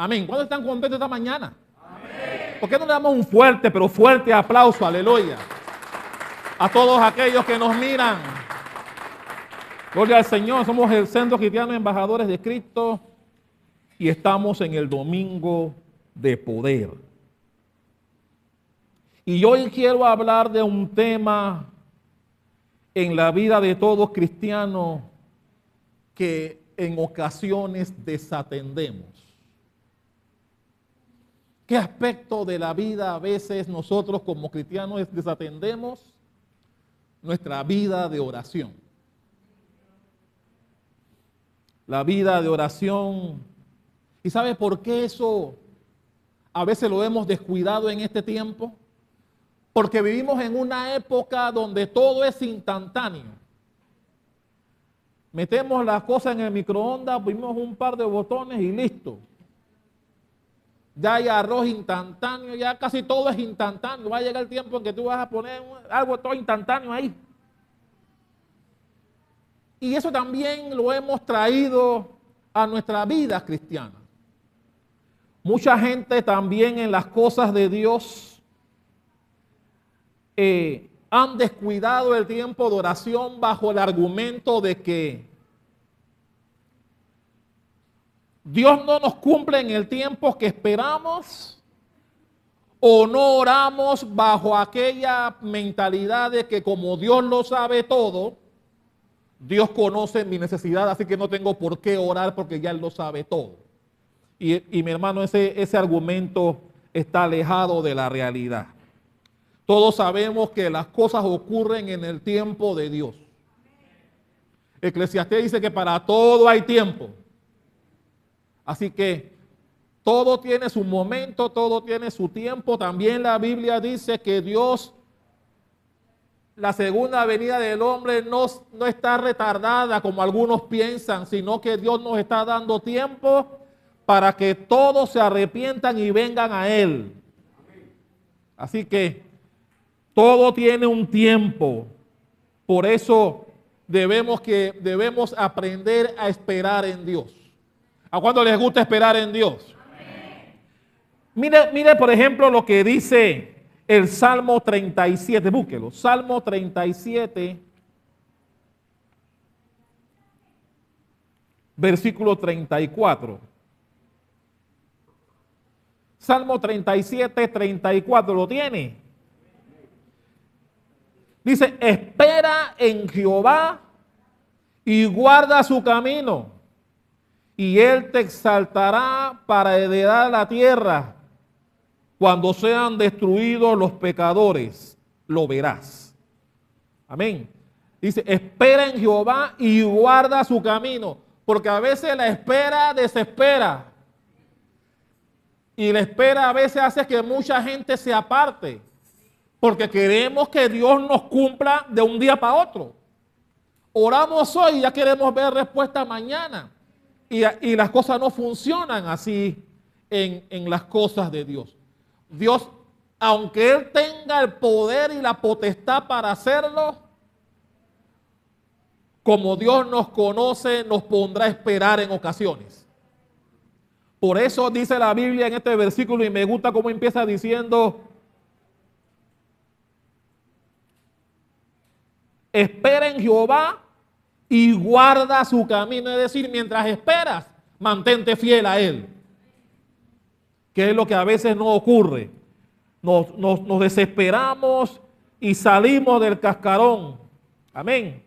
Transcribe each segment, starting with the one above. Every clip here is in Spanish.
Amén. ¿Cuántos están contentos esta mañana? Amén. ¿Por qué no le damos un fuerte, pero fuerte aplauso? Aleluya. A todos aquellos que nos miran. Gloria al Señor. Somos el Centro Cristiano Embajadores de Cristo y estamos en el Domingo de Poder. Y hoy quiero hablar de un tema en la vida de todo cristiano que en ocasiones desatendemos. ¿Qué aspecto de la vida a veces nosotros como cristianos desatendemos? Nuestra vida de oración. La vida de oración. ¿Y sabe por qué eso a veces lo hemos descuidado en este tiempo? Porque vivimos en una época donde todo es instantáneo. Metemos las cosas en el microondas, ponemos un par de botones y listo. Ya hay arroz instantáneo, ya casi todo es instantáneo. Va a llegar el tiempo en que tú vas a poner algo todo instantáneo ahí. Y eso también lo hemos traído a nuestra vida cristiana. Mucha gente también en las cosas de Dios han descuidado el tiempo de oración bajo el argumento de que Dios no nos cumple en el tiempo que esperamos, o no oramos bajo aquella mentalidad de que como Dios lo sabe todo, Dios conoce mi necesidad, así que no tengo por qué orar porque ya Él lo sabe todo. Y mi hermano, ese argumento está alejado de la realidad. Todos sabemos que las cosas ocurren en el tiempo de Dios. Eclesiastés dice que para todo hay tiempo. Así que todo tiene su momento, todo tiene su tiempo. También la Biblia dice que Dios, la segunda venida del hombre no está retardada como algunos piensan, sino que Dios nos está dando tiempo para que todos se arrepientan y vengan a Él. Así que todo tiene un tiempo. Por eso debemos aprender a esperar en Dios. ¿A cuánto les gusta esperar en Dios? Mire, por ejemplo, lo que dice el Salmo 37. Búsquelo. Salmo 37, versículo 34. Salmo 37, 34. ¿Lo tiene? Dice, espera en Jehová y guarda su camino, y Él te exaltará para heredar la tierra. Cuando sean destruidos los pecadores, lo verás. Amén. Dice, espera en Jehová y guarda su camino, porque a veces la espera desespera. Y la espera a veces hace que mucha gente se aparte, porque queremos que Dios nos cumpla de un día para otro. Oramos hoy y ya queremos ver respuesta mañana. Y las cosas no funcionan así en las cosas de Dios. Dios, aunque Él tenga el poder y la potestad para hacerlo, como Dios nos conoce, nos pondrá a esperar en ocasiones. Por eso dice la Biblia en este versículo, y me gusta cómo empieza diciendo, espera en Jehová y guarda su camino. Es decir, mientras esperas, mantente fiel a Él. Que es lo que a veces no ocurre. Nos desesperamos y salimos del cascarón. Amén.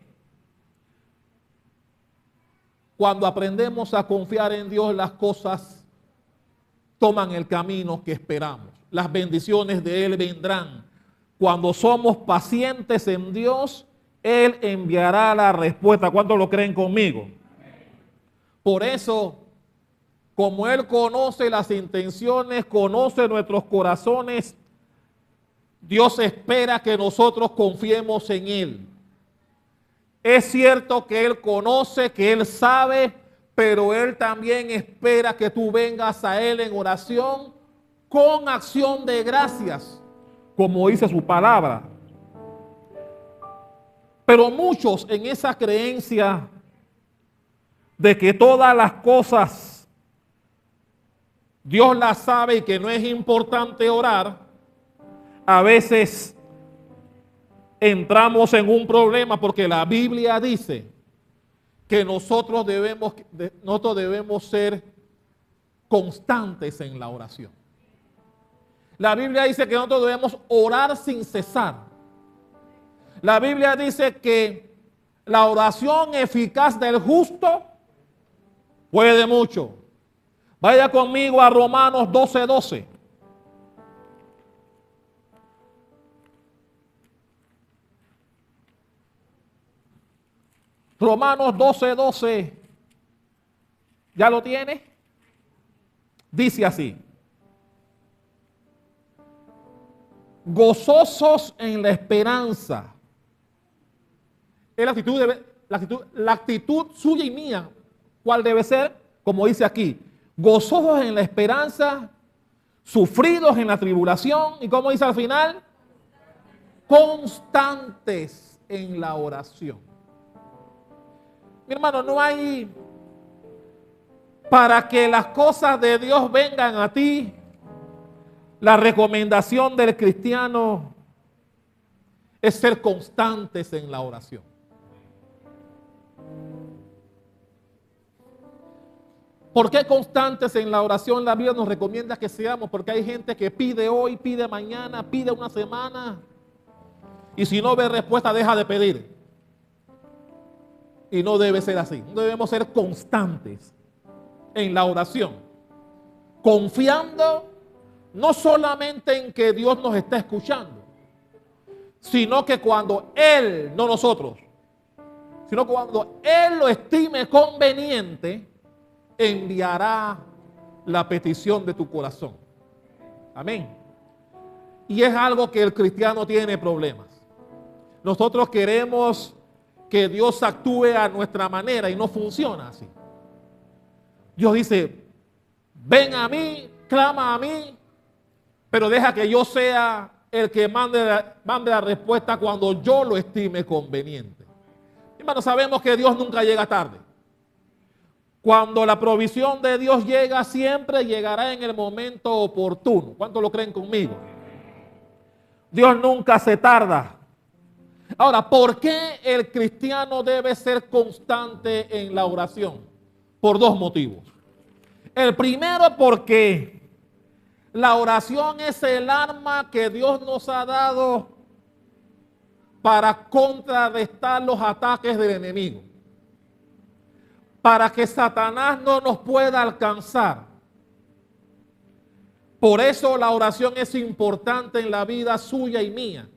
Cuando aprendemos a confiar en Dios, las cosas toman el camino que esperamos. Las bendiciones de Él vendrán. Cuando somos pacientes en Dios, Él enviará la respuesta. ¿Cuántos lo creen conmigo? Por eso, como Él conoce las intenciones, conoce nuestros corazones, Dios espera que nosotros confiemos en Él. Es cierto que Él conoce, que Él sabe, pero Él también espera que tú vengas a Él en oración con acción de gracias, como dice su palabra. Pero muchos en esa creencia de que todas las cosas Dios la sabe y que no es importante orar, a veces entramos en un problema porque la Biblia dice que nosotros debemos ser constantes en la oración. La Biblia dice que nosotros debemos orar sin cesar. La Biblia dice que la oración eficaz del justo puede mucho. Vaya conmigo a Romanos 12:12. Romanos 12:12. ¿Ya lo tiene? Dice así: gozosos en la esperanza. Es la actitud suya y mía. ¿Cuál debe ser? Como dice aquí: gozosos en la esperanza, sufridos en la tribulación. ¿Y cómo dice al final? Constantes en la oración. Mi hermano, no hay, para que las cosas de Dios vengan a ti, la recomendación del cristiano es ser constantes en la oración. ¿Por qué constantes en la oración? La Biblia nos recomienda que seamos, porque hay gente que pide hoy, pide mañana, pide una semana, y si no ve respuesta deja de pedir. Y no debe ser así. Debemos ser constantes en la oración, confiando no solamente en que Dios nos está escuchando, sino que cuando Él, no nosotros, sino cuando Él lo estime conveniente, enviará la petición de tu corazón. Amén. Y es algo que el cristiano tiene problemas. Nosotros queremos que Dios actúe a nuestra manera y no funciona así. Dios dice: ven a mí, clama a mí, pero deja que yo sea el que mande la respuesta cuando yo lo estime conveniente. Hermano, sabemos que Dios nunca llega tarde. Cuando la provisión de Dios llega, siempre llegará en el momento oportuno. ¿Cuántos lo creen conmigo? Dios nunca se tarda. Ahora, ¿por qué el cristiano debe ser constante en la oración? Por dos motivos. El primero, porque la oración es el arma que Dios nos ha dado para contrarrestar los ataques del enemigo, para que Satanás no nos pueda alcanzar. Por eso la oración es importante en la vida suya y mía.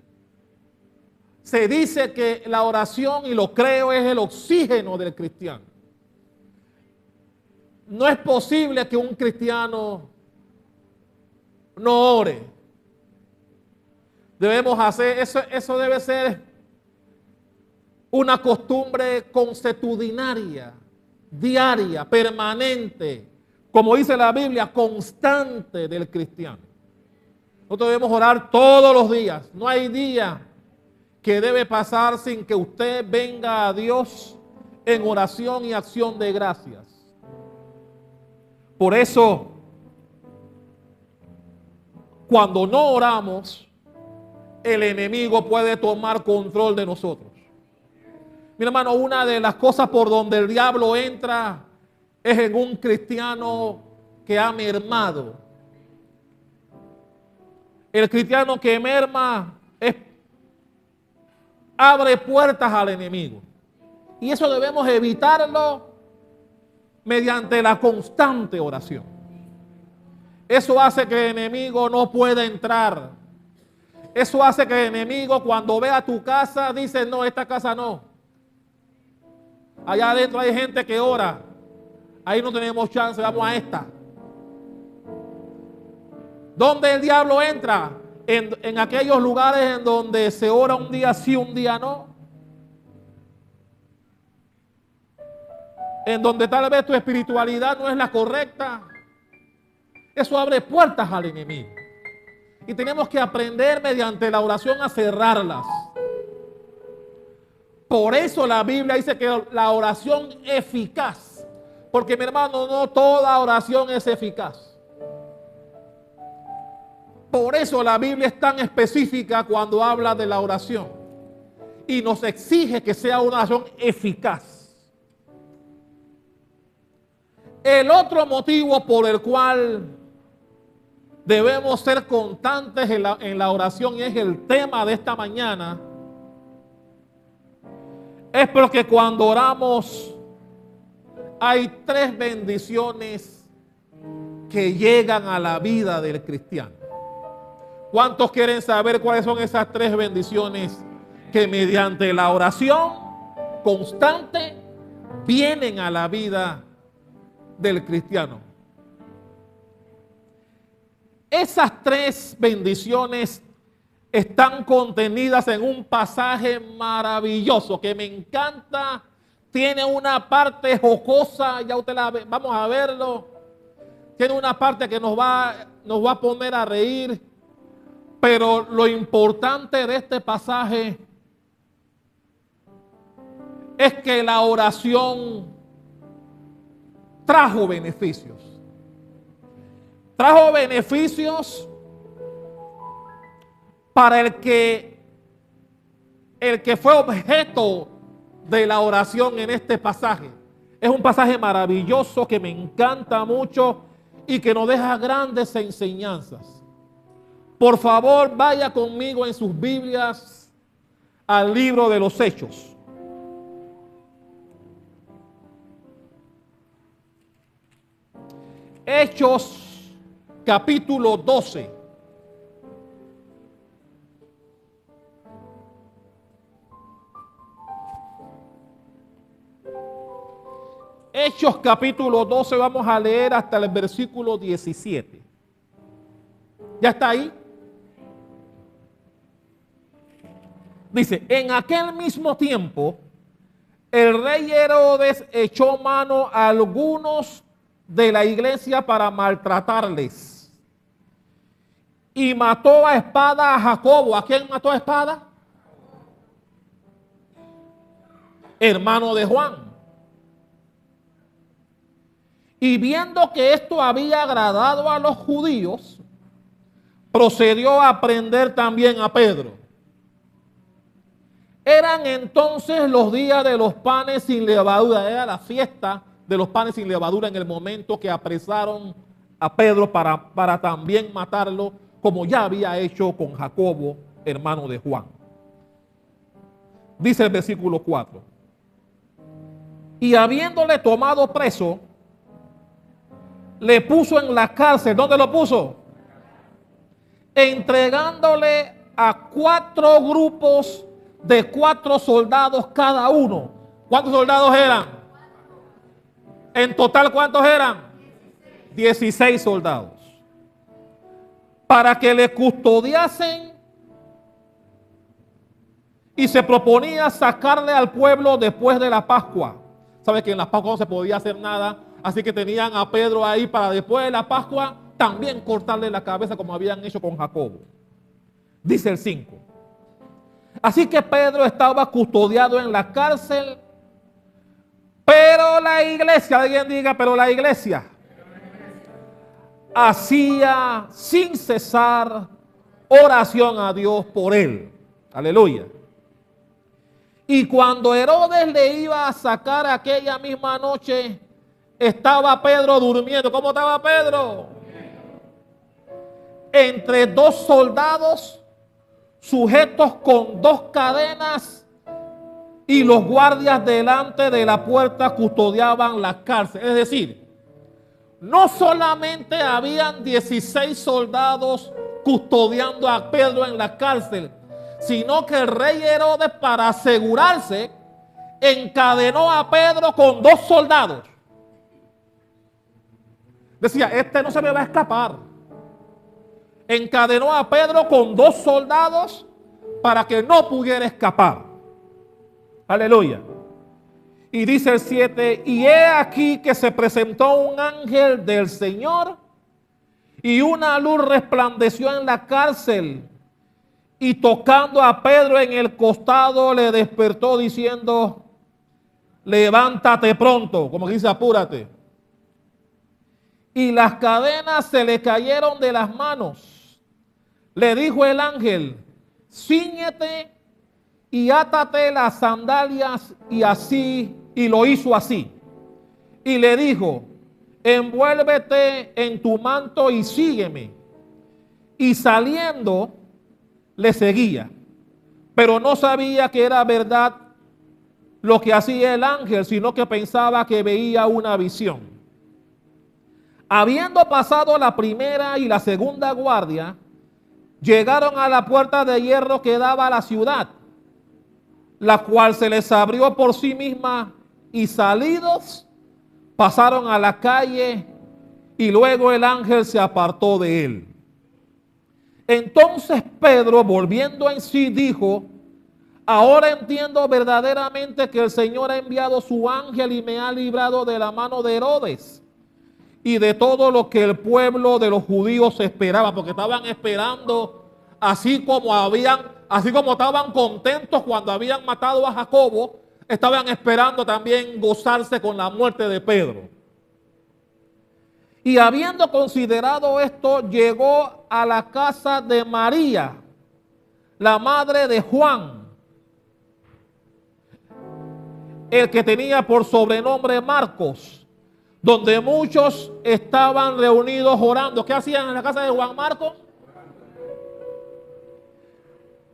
Se dice que la oración, y lo creo, es el oxígeno del cristiano. No es posible que un cristiano no ore. Debemos hacer eso debe ser una costumbre consuetudinaria, diaria, permanente, como dice la Biblia, constante del cristiano. Nosotros debemos orar todos los días. No hay día que debe pasar sin que usted venga a Dios en oración y acción de gracias. Por eso, cuando no oramos, el enemigo puede tomar control de nosotros. Mi hermano, una de las cosas por donde el diablo entra es en un cristiano que ha mermado. El cristiano que merma abre puertas al enemigo. Y eso debemos evitarlo mediante la constante oración. Eso hace que el enemigo no pueda entrar. Eso hace que el enemigo, cuando vea tu casa, dice: no, esta casa no. Allá adentro hay gente que ora. Ahí no tenemos chance, vamos a esta. ¿Dónde el diablo entra? En aquellos lugares en donde se ora un día sí, un día no. En donde tal vez tu espiritualidad no es la correcta. Eso abre puertas al enemigo. Y tenemos que aprender mediante la oración a cerrarlas. Por eso la Biblia dice que la oración eficaz. Porque mi hermano, no toda oración es eficaz. Por eso la Biblia es tan específica cuando habla de la oración y nos exige que sea una oración eficaz. El otro motivo por el cual debemos ser constantes en la oración, y es el tema de esta mañana, es porque cuando oramos hay tres bendiciones que llegan a la vida del cristiano. ¿Cuántos quieren saber cuáles son esas tres bendiciones que mediante la oración constante vienen a la vida del cristiano? Esas tres bendiciones están contenidas en un pasaje maravilloso que me encanta. Tiene una parte jocosa, ya usted la ve, vamos a verlo. Tiene una parte que nos va a poner a reír. Pero lo importante de este pasaje es que la oración trajo beneficios. Trajo beneficios para el que fue objeto de la oración en este pasaje. Es un pasaje maravilloso que me encanta mucho y que nos deja grandes enseñanzas. Por favor, vaya conmigo en sus Biblias al libro de los Hechos. Hechos, capítulo 12. Hechos, capítulo 12, vamos a leer hasta el versículo 17. ¿Ya está ahí? Dice, en aquel mismo tiempo, el rey Herodes echó mano a algunos de la iglesia para maltratarles. Y mató a espada a Jacobo. ¿A quién mató a espada? Hermano de Juan. Y viendo que esto había agradado a los judíos, procedió a prender también a Pedro. Eran entonces los días de los panes sin levadura. Era la fiesta de los panes sin levadura en el momento que apresaron a Pedro para también matarlo, como ya había hecho con Jacobo, hermano de Juan. Dice el versículo 4. Y habiéndole tomado preso, le puso en la cárcel. ¿Dónde lo puso? Entregándole a 4 grupos de 4 soldados cada uno. ¿Cuántos soldados eran? En total, ¿cuántos eran? 16 soldados. Para que le custodiasen, y se proponía sacarle al pueblo después de la Pascua. ¿Sabe que en la Pascua no se podía hacer nada? Así que tenían a Pedro ahí para después de la Pascua también cortarle la cabeza como habían hecho con Jacobo. Dice el 5. Así que Pedro estaba custodiado en la cárcel, pero la iglesia, alguien diga, pero la iglesia hacía sin cesar oración a Dios por él. Aleluya. Y cuando Herodes le iba a sacar aquella misma noche, estaba Pedro durmiendo. ¿Cómo estaba Pedro? Entre 2 soldados sujetos con 2 cadenas, y los guardias delante de la puerta custodiaban la cárcel. Es decir, no solamente habían 16 soldados custodiando a Pedro en la cárcel, sino que el rey Herodes, para asegurarse, encadenó a Pedro con 2 soldados. Decía, este no se me va a escapar. Encadenó a Pedro con 2 soldados para que no pudiera escapar. Aleluya. Y dice el 7, y he aquí que se presentó un ángel del Señor, y una luz resplandeció en la cárcel, y tocando a Pedro en el costado le despertó diciendo, levántate pronto, como dice, apúrate. Y las cadenas se le cayeron de las manos, le dijo el ángel: cíñete y átate las sandalias, y lo hizo así. Y le dijo: envuélvete en tu manto y sígueme. Y saliendo, le seguía, pero no sabía que era verdad lo que hacía el ángel, sino que pensaba que veía una visión. Habiendo pasado la primera y la segunda guardia, llegaron a la puerta de hierro que daba a la ciudad, la cual se les abrió por sí misma, y salidos pasaron a la calle, y luego el ángel se apartó de él. Entonces Pedro, volviendo en sí, dijo: ahora entiendo verdaderamente que el Señor ha enviado su ángel y me ha librado de la mano de Herodes y de todo lo que el pueblo de los judíos esperaba, porque estaban esperando, así como estaban contentos cuando habían matado a Jacobo, estaban esperando también gozarse con la muerte de Pedro. Y habiendo considerado esto, llegó a la casa de María, la madre de Juan, el que tenía por sobrenombre Marcos, donde muchos estaban reunidos orando. ¿Qué hacían en la casa de Juan Marcos?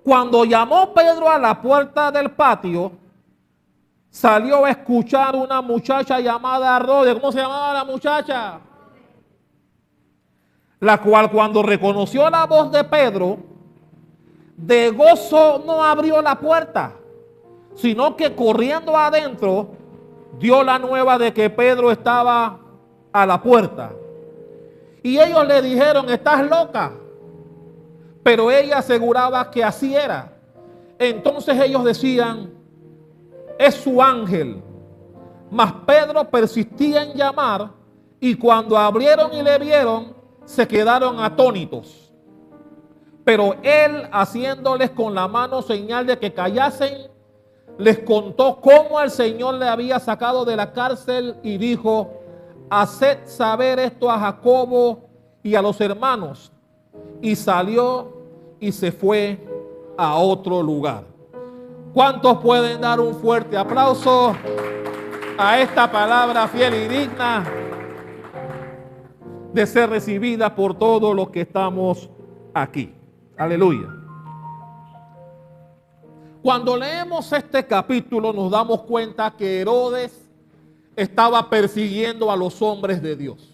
Cuando llamó Pedro a la puerta del patio, salió a escuchar una muchacha llamada Rode. ¿Cómo se llamaba la muchacha? La cual, cuando reconoció la voz de Pedro, de gozo no abrió la puerta, sino que corriendo adentro dio la nueva de que Pedro estaba a la puerta. Y ellos le dijeron: estás loca. Pero ella aseguraba que así era. Entonces ellos decían: es su ángel. Mas Pedro persistía en llamar, y cuando abrieron y le vieron, se quedaron atónitos. Pero él, haciéndoles con la mano señal de que callasen, les contó cómo el Señor le había sacado de la cárcel, y dijo: haced saber esto a Jacobo y a los hermanos. Y salió y se fue a otro lugar. ¿Cuántos pueden dar un fuerte aplauso a esta palabra fiel y digna de ser recibida por todos los que estamos aquí? Aleluya. Cuando leemos este capítulo nos damos cuenta que Herodes estaba persiguiendo a los hombres de Dios.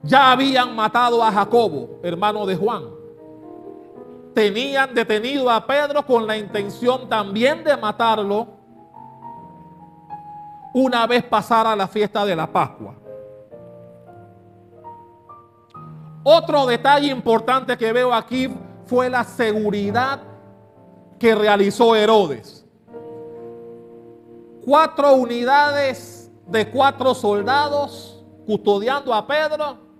Ya habían matado a Jacobo, hermano de Juan. Tenían detenido a Pedro con la intención también de matarlo una vez pasara la fiesta de la Pascua. Otro detalle importante que veo aquí fue la seguridad que realizó Herodes. 4 unidades de 4 soldados custodiando a Pedro,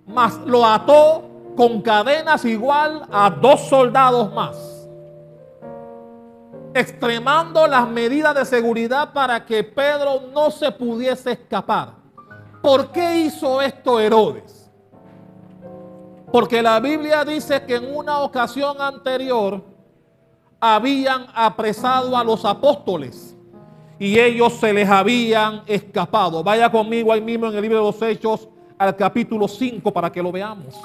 más lo ató con cadenas igual a 2 soldados más, extremando las medidas de seguridad para que Pedro no se pudiese escapar. ¿Por qué hizo esto Herodes? Porque la Biblia dice que en una ocasión anterior habían apresado a los apóstoles y ellos se les habían escapado. Vaya conmigo ahí mismo en el libro de los Hechos al capítulo 5 para que lo veamos.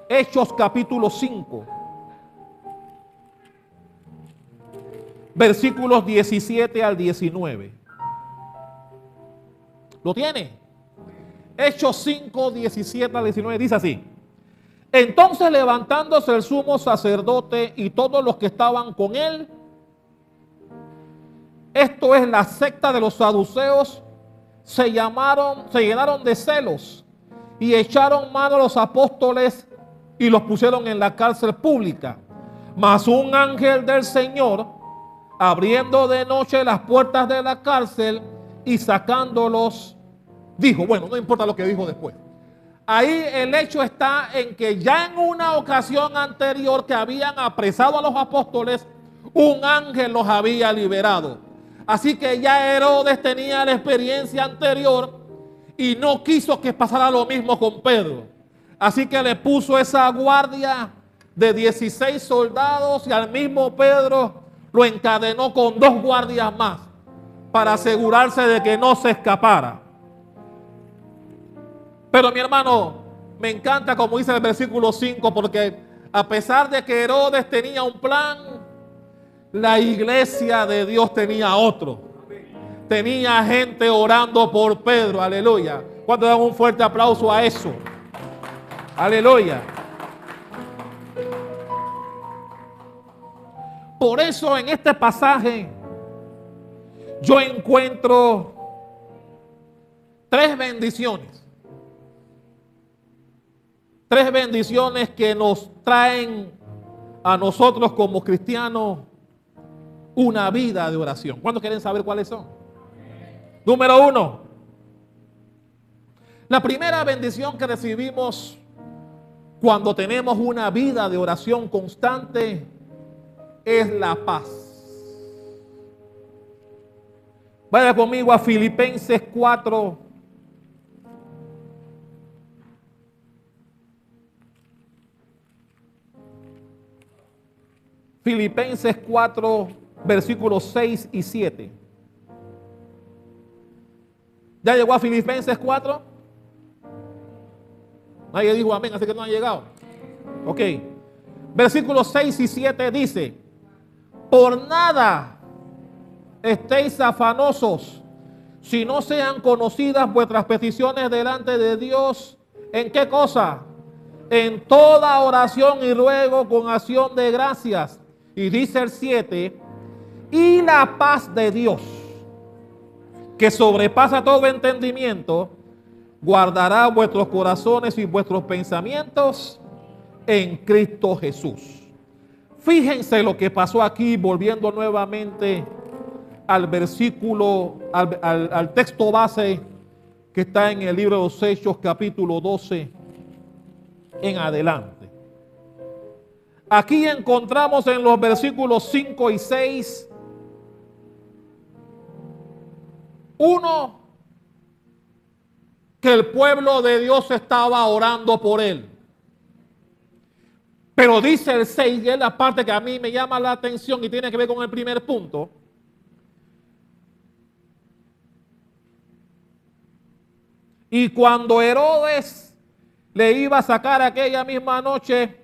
Hechos capítulo 5, versículos 17 al 19. ¿Lo tiene? Hechos 5, 17 al 19 dice así: entonces, levantándose el sumo sacerdote y todos los que estaban con él, esto es la secta de los saduceos, se llenaron de celos y echaron mano a los apóstoles y los pusieron en la cárcel pública. Mas un ángel del Señor, abriendo de noche las puertas de la cárcel y sacándolos, dijo, bueno, no importa lo que dijo después. Ahí el hecho está en que ya en una ocasión anterior que habían apresado a los apóstoles, un ángel los había liberado. Así que ya Herodes tenía la experiencia anterior y no quiso que pasara lo mismo con Pedro. Así que le puso esa guardia de 16 soldados y al mismo Pedro lo encadenó con 2 guardias más para asegurarse de que no se escapara. Pero mi hermano, me encanta como dice el versículo 5, porque a pesar de que Herodes tenía un plan, la iglesia de Dios tenía otro. Tenía gente orando por Pedro, aleluya. ¿Cuánto dan un fuerte aplauso a eso? Aleluya. Por eso en este pasaje yo encuentro 3 bendiciones. 3 bendiciones que nos traen a nosotros como cristianos una vida de oración. ¿Cuántos quieren saber cuáles son? Número 1. La primera bendición que recibimos cuando tenemos una vida de oración constante es la paz. Vaya conmigo a Filipenses 4. Filipenses 4, versículos 6 y 7. ¿Ya llegó a Filipenses 4? Nadie dijo amén, así que no ha llegado. Ok. Versículos 6 y 7 dice: por nada estéis afanosos, si no sean conocidas vuestras peticiones delante de Dios. ¿En qué cosa? En toda oración y ruego con acción de gracias. Y dice el 7, y la paz de Dios, que sobrepasa todo entendimiento, guardará vuestros corazones y vuestros pensamientos en Cristo Jesús. Fíjense lo que pasó aquí, volviendo nuevamente al versículo, al texto base que está en el libro de los Hechos, capítulo 12 en adelante. Aquí encontramos en los versículos 5 y 6 uno, que el pueblo de Dios estaba orando por él. Pero dice el 6, y es la parte que a mí me llama la atención y tiene que ver con el primer punto. Y cuando Herodes le iba a sacar aquella misma noche,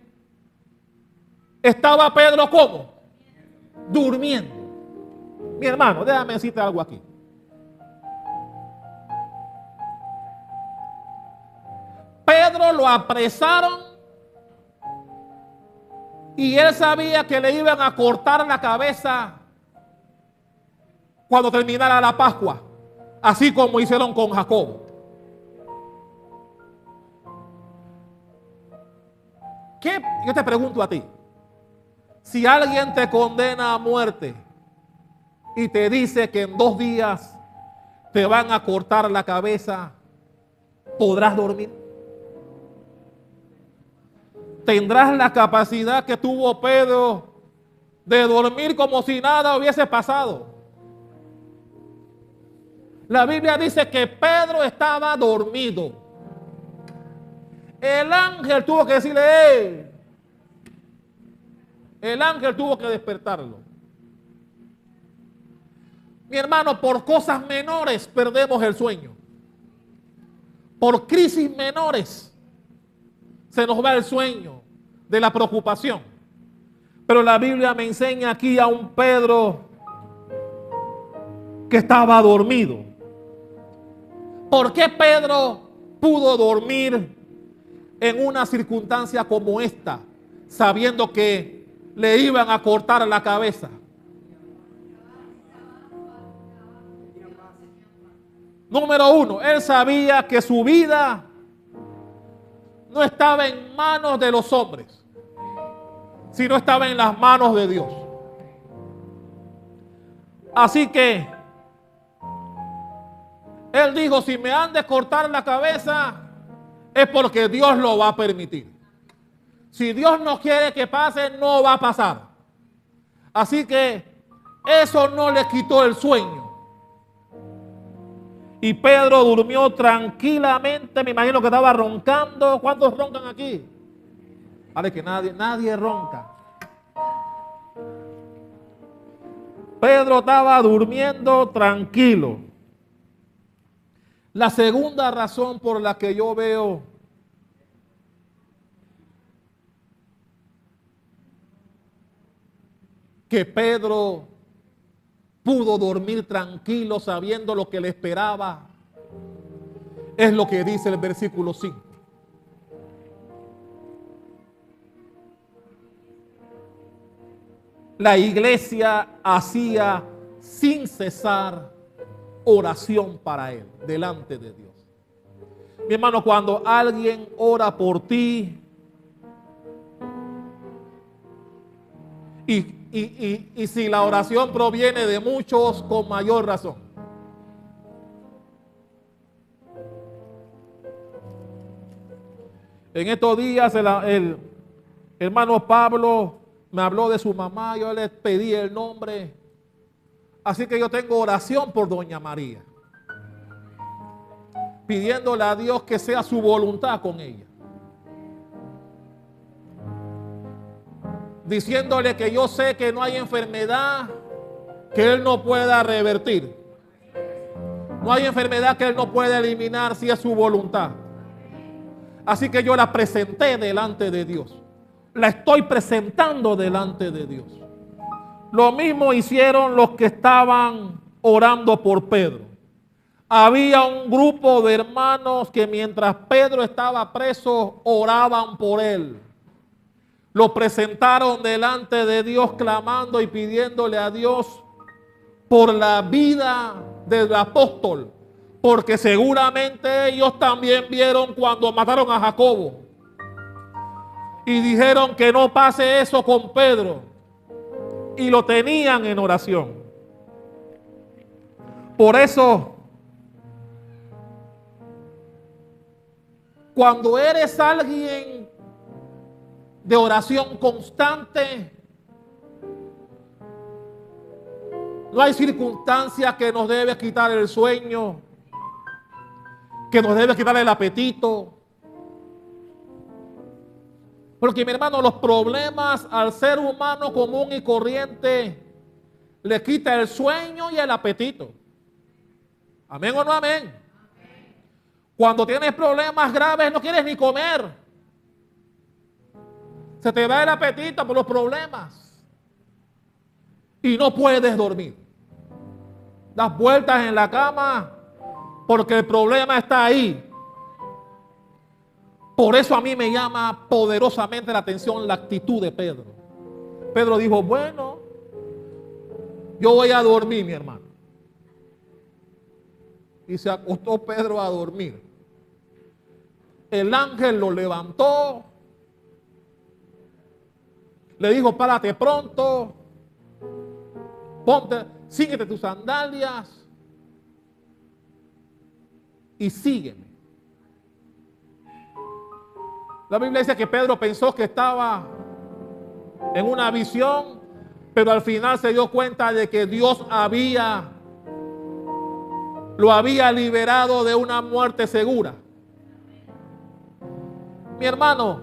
estaba Pedro ¿cómo? Durmiendo. Mi hermano, déjame decirte algo aquí. Pedro lo apresaron y él sabía que le iban a cortar la cabeza cuando terminara la Pascua, así como hicieron con Jacob. ¿Qué? Yo te pregunto a ti, si alguien te condena a muerte y te dice que en 2 días te van a cortar la cabeza, ¿podrás dormir? ¿Tendrás la capacidad que tuvo Pedro de dormir como si nada hubiese pasado? La Biblia dice que Pedro estaba dormido. El ángel tuvo que decirle, ¡hey! El ángel tuvo que despertarlo. Mi hermano, por cosas menores perdemos el sueño. Por crisis menores se nos va el sueño de la preocupación. Pero la Biblia me enseña aquí a un Pedro que estaba dormido. ¿Por qué Pedro pudo dormir en una circunstancia como esta, sabiendo que le iban a cortar la cabeza? Número 1, él sabía que su vida no estaba en manos de los hombres, sino estaba en las manos de Dios. Así que él dijo, si me han de cortar la cabeza, es porque Dios lo va a permitir. Si Dios no quiere que pase, no va a pasar. Así que eso no le quitó el sueño. Y Pedro durmió tranquilamente, me imagino que estaba roncando. ¿Cuántos roncan aquí? Vale, que nadie ronca. Pedro estaba durmiendo tranquilo. La segunda razón por la que yo veo que Pedro pudo dormir tranquilo sabiendo lo que le esperaba es lo que dice el versículo 5. La iglesia hacía sin cesar oración para él, delante de Dios. Mi hermano, cuando alguien ora por ti y si la oración proviene de muchos, con mayor razón. En estos días el hermano Pablo me habló de su mamá, yo le pedí el nombre. Así que yo tengo oración por doña María, pidiéndole a Dios que sea su voluntad con ella. Diciéndole que yo sé que no hay enfermedad que Él no pueda revertir. No hay enfermedad que Él no pueda eliminar si es su voluntad. Así que yo la presenté delante de Dios. La estoy presentando delante de Dios. Lo mismo hicieron los que estaban orando por Pedro. Había un grupo de hermanos que mientras Pedro estaba preso, oraban por él. Lo presentaron delante de Dios clamando y pidiéndole a Dios por la vida del apóstol. Porque seguramente ellos también vieron cuando mataron a Jacobo. Y dijeron que no pase eso con Pedro. Y lo tenían en oración. Por eso, cuando eres alguien de oración constante, no hay circunstancia que nos debe quitar el sueño, que nos debe quitar el apetito. Porque, mi hermano, los problemas al ser humano común y corriente le quita el sueño y el apetito. ¿Amén o no amén? Cuando tienes problemas graves no quieres ni comer. Se te va el apetito por los problemas. Y no puedes dormir. Das vueltas en la cama porque el problema está ahí. Por eso a mí me llama poderosamente la atención la actitud de Pedro. Pedro dijo, bueno, yo voy a dormir, mi hermano. Y se acostó Pedro a dormir. El ángel lo levantó. Le dijo, párate pronto. Ponte, síguete tus sandalias. Y sígueme. La Biblia dice que Pedro pensó que estaba en una visión, pero al final se dio cuenta de que Dios lo había liberado de una muerte segura. Mi hermano,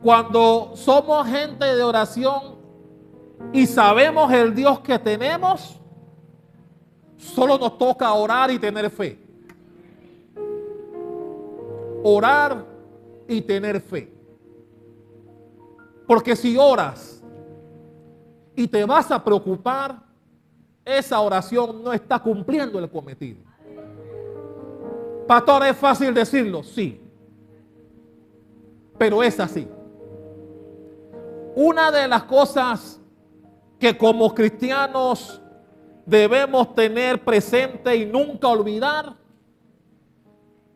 cuando somos gente de oración y sabemos el Dios que tenemos, solo nos toca orar y tener fe. Orar y tener fe. Porque si oras y te vas a preocupar, esa oración no está cumpliendo el cometido. Pastor, ¿es fácil decirlo? Sí. Pero es así. Una de las cosas que como cristianos debemos tener presente y nunca olvidar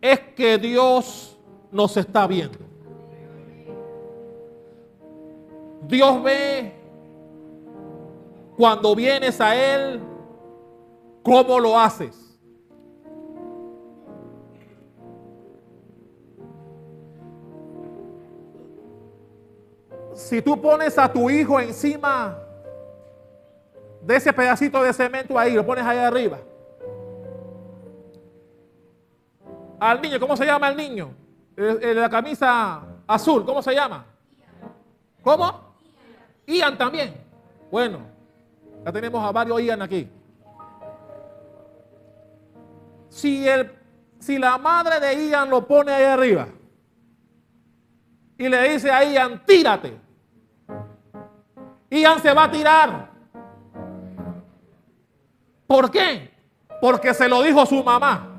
es que Dios nos está viendo. Dios ve cuando vienes a Él, cómo lo haces. Si tú pones a tu hijo encima de ese pedacito de cemento ahí, lo pones ahí arriba. Al niño, ¿cómo se llama el niño? El de la camisa azul, ¿cómo se llama? ¿Cómo? Ian también. Bueno, ya tenemos a varios Ian aquí. Si la madre de Ian lo pone ahí arriba y le dice a Ian, tírate, Ian se va a tirar. ¿Por qué? Porque se lo dijo su mamá.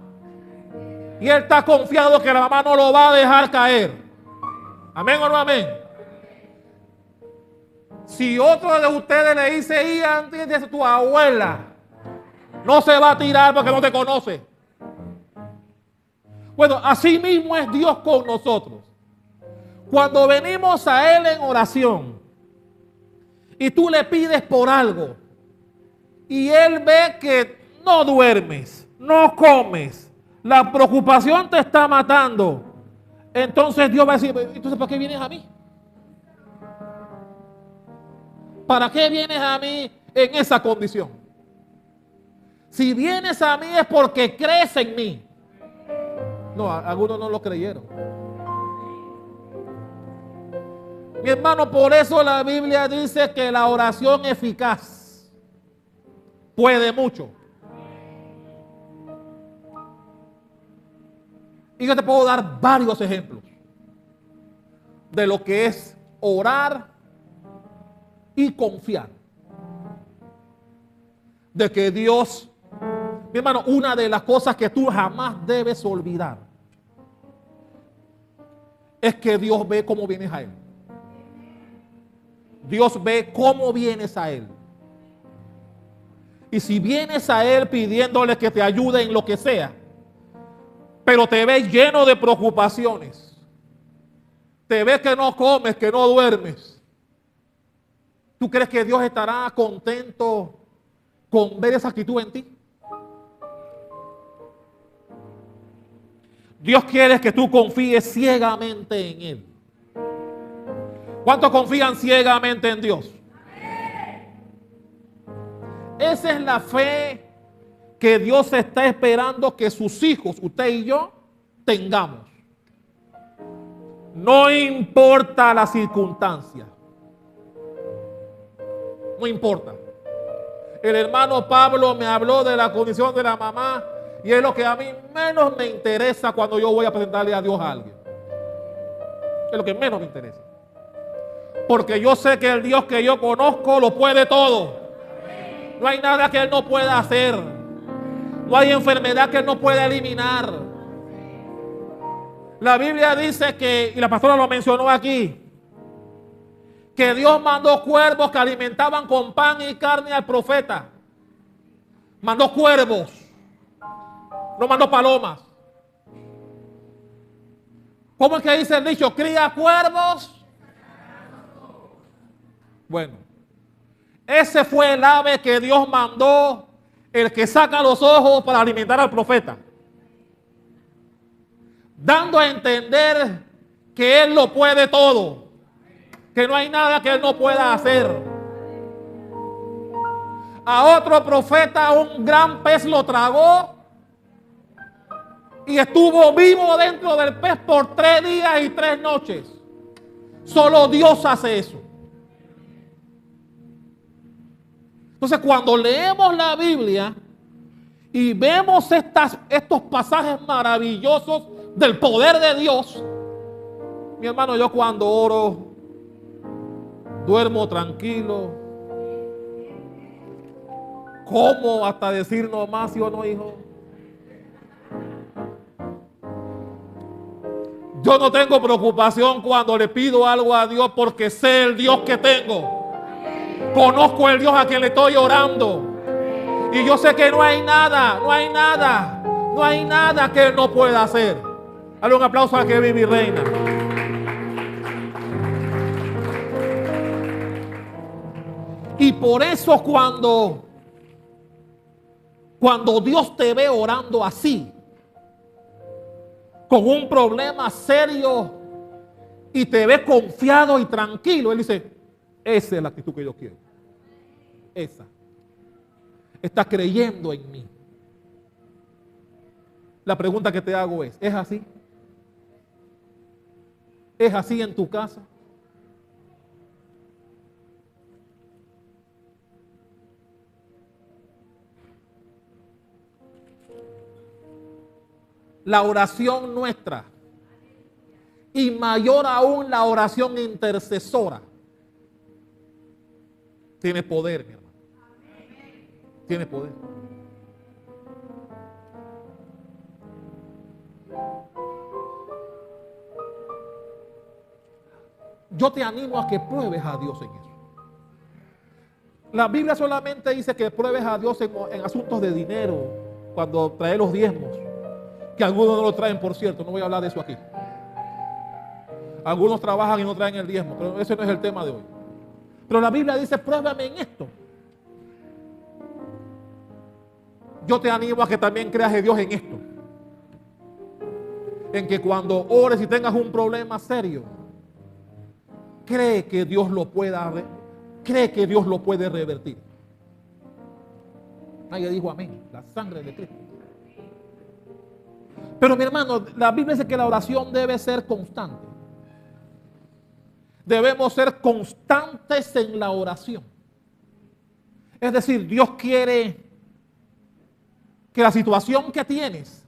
Y él está confiado que la mamá no lo va a dejar caer. ¿Amén o no amén? Si otro de ustedes le dice, Ian, dice tu abuela, no se va a tirar porque no te conoce. Bueno, así mismo es Dios con nosotros. Cuando venimos a Él en oración y tú le pides por algo y Él ve que no duermes, no comes, la preocupación te está matando, entonces Dios va a decir, entonces ¿para qué vienes a mí? ¿Para qué vienes a mí en esa condición? Si vienes a mí es porque crees en mí. No, algunos no lo creyeron. Mi hermano, por eso la Biblia dice que la oración eficaz puede mucho. Y yo te puedo dar varios ejemplos de lo que es orar y confiar. De que Dios, mi hermano, una de las cosas que tú jamás debes olvidar es que Dios ve cómo vienes a Él. Dios ve cómo vienes a Él. Y si vienes a Él pidiéndole que te ayude en lo que sea, pero te ves lleno de preocupaciones, te ves que no comes, que no duermes, ¿tú crees que Dios estará contento con ver esa actitud en ti? Dios quiere que tú confíes ciegamente en Él. ¿Cuántos confían ciegamente en Dios? Esa es la fe que Dios está esperando que sus hijos, usted y yo, tengamos. No importa la circunstancia. No importa. El hermano Pablo me habló de la condición de la mamá y es lo que a mí menos me interesa cuando yo voy a presentarle a Dios a alguien. Es lo que menos me interesa. Porque yo sé que el Dios que yo conozco lo puede todo. No hay nada que Él no pueda hacer. No hay enfermedad que Él no pueda eliminar. La Biblia dice que, y la pastora lo mencionó aquí, que Dios mandó cuervos que alimentaban con pan y carne al profeta. Mandó cuervos. No mandó palomas. ¿Cómo es que dice el dicho? Cría cuervos. Bueno, ese fue el ave que Dios mandó, el que saca los ojos para alimentar al profeta, dando a entender que Él lo puede todo, que no hay nada que Él no pueda hacer. A otro profeta un gran pez lo tragó y estuvo vivo dentro del pez por 3 días y 3 noches. Solo Dios hace eso. Entonces, cuando leemos la Biblia y vemos estos pasajes maravillosos del poder de Dios, mi hermano, yo cuando oro, duermo tranquilo, como hasta decir no más, ¿sí o no, hijo? Yo no tengo preocupación cuando le pido algo a Dios porque sé el Dios que tengo. Conozco el Dios a quien le estoy orando. Y yo sé que no hay nada que Él no pueda hacer. Dale un aplauso a que vive y reina. Y por eso cuando Dios te ve orando así, con un problema serio, y te ve confiado y tranquilo, Él dice, esa es la actitud que yo quiero. Esa. está creyendo en mí. La pregunta que te hago ¿es así? ¿Es así en tu casa? La oración nuestra, y mayor aún la oración intercesora, tiene poder, mi hermano. Tiene poder. Yo te animo a que pruebes a Dios en eso. La Biblia solamente dice que pruebes a Dios en asuntos de dinero, cuando trae los diezmos, que algunos no lo traen, por cierto, no voy a hablar de eso aquí. Algunos trabajan y no traen el diezmo, pero ese no es el tema de hoy. Pero la Biblia dice, pruébame en esto. Yo te animo a que también creas en Dios en esto. En que cuando ores y tengas un problema serio, cree que Dios lo puede revertir. Nadie dijo amén. La sangre de Cristo. Pero mi hermano, la Biblia dice que la oración debe ser constante. Debemos ser constantes en la oración. Es decir, Dios quiere que la situación que tienes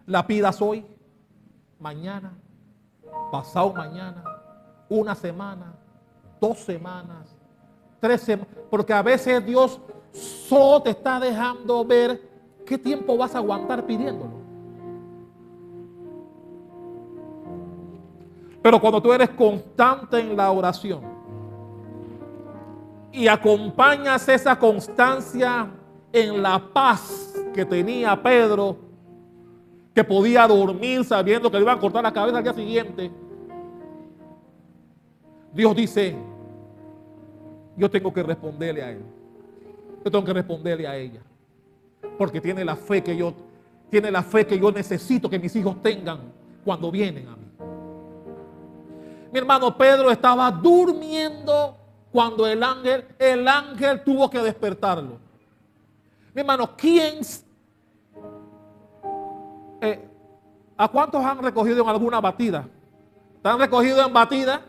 la pidas hoy, mañana, pasado mañana, una semana, 2 semanas, 3 semanas. Porque a veces Dios solo te está dejando ver qué tiempo vas a aguantar pidiéndolo. Pero cuando tú eres constante en la oración y acompañas esa constancia en la paz que tenía Pedro, que podía dormir sabiendo que le iban a cortar la cabeza al día siguiente, Dios dice, yo tengo que responderle a él. Yo tengo que responderle a ella. Porque tiene la fe que yo necesito que mis hijos tengan cuando vienen a mí. Mi hermano, Pedro estaba durmiendo cuando el ángel tuvo que despertarlo. Mi hermano, ¿a cuántos han recogido en alguna batida? ¿Te han recogido en batida?